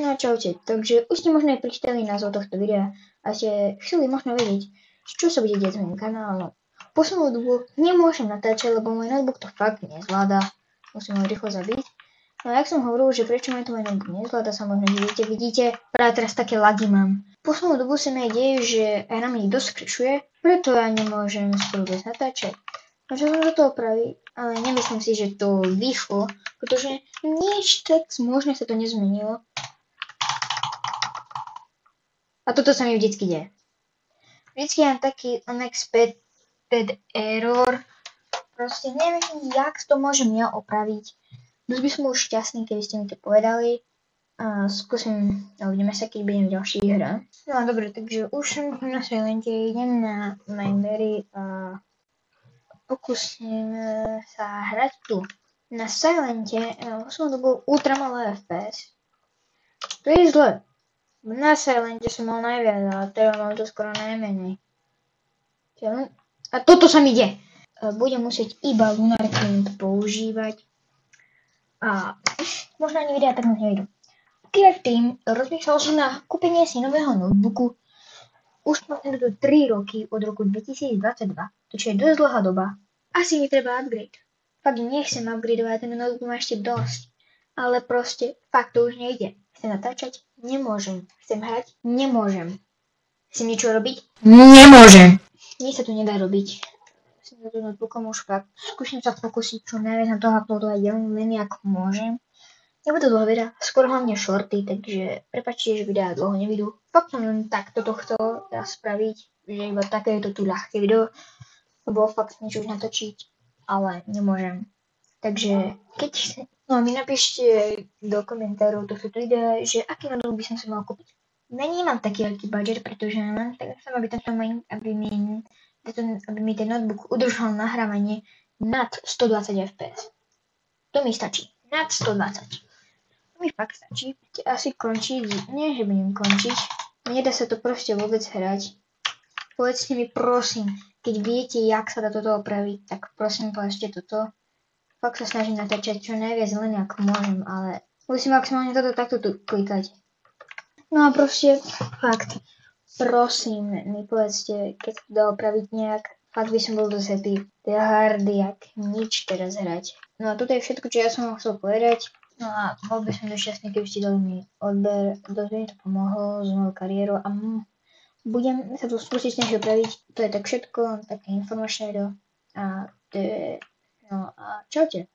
No čaute, takže už ste možno aj prečítali názov tohto videa a ste chceli možno vedieť, čo sa bude diať s mojím kanálom. Poslednú dobu nemôžem natáčať, lebo môj notebook to fakt nezvláda. Musím ho rýchlo zabiť. No a jak som hovoril, že prečo ma to môj notebook nezvláda, sa možno vidíte, práve teraz také lagy mám. Poslednú dobu sa mi aj deje, že aj na mňa dosť krčuje, preto ja nemôžem skoro vôbec natáčať. No čo som do toho praví, ale nemyslím si, že to vyšlo, pretože nič tak možno sa to nezmenilo. A toto sa mi vždycky deje. Vždycky mám taký unexpected error. Proste neviem, jak to môžem ja opraviť. Dosť by som bol šťastný, keby ste mi to povedali. A skúsim, uvidíme sa, keď budem v ďalších hrách. No a dobre, takže už som na Silente, idem na Mindberry a pokúsim sa hrať tu. Na Silente som dobu ultra malé FPS. To je zle. Na Silente som mal najviac, ale teraz mám to skoro najmenej. A toto sa mi ide. Budem musieť iba Lunar Client používať. A možno ani videa tak moc nevidú. Tým rozmýšľal som na kúpenie si nového notebooku. Už mám to 3 roky, od roku 2022, čo je dosť dlhá doba. Asi mi treba upgrade. Fakt nechcem upgradeovať, ten notebook má ešte dosť. Ale proste, fakt to už nejde. Chcem natáčať? Nemôžem. Chcem hrať? Nemôžem. Chcem niečo robiť? Nemôžem. Nič sa tu nedá robiť. Som za tým notebookom už fakt. Skúsim sa pokúsiť čo najviac na toho uploadovať len ako môžem. Nebude dlho videa, skôr hlavne shorty, takže prepáčte, že videá dlho nevidú. Fakt som len takto to chcel spraviť, že iba takéto tu ľahké video, lebo fakt niečo už natočiť, ale nemôžem. Takže keď mi napíšte do komentárov tohto videa, že aký notebook by som si mal kúpiť. Nemám taký veľký budget, pretože mám tak chcem, aby mi ten notebook udržal nahrávanie nad 120 fps. To mi stačí. Nad 120. Mi fakt stačí. Asi končiť, nie že budem končiť. Nedá sa to proste vôbec hrať. Povedzte mi prosím, keď viete, jak sa dá toto opraviť, tak prosím povedzte toto. Fakt sa snažím natáčať čo najviac len ako môžem, ale musím maximálne toto takto tu klikať. No a proste fakt, prosím mi povedzte, keď sa to dá opraviť nejak, fakt by som bol dosť happy. To je hard jak nič teraz hrať. No a toto je všetko, čo ja som vám chcel povedať. No a bol by som dosť šťastný, keby ste dali mi odber, dosť mi to pomohlo s mojou kariérou a budem sa tu skúsiť snažiť opraviť. To je tak všetko, také informačné video a čaute.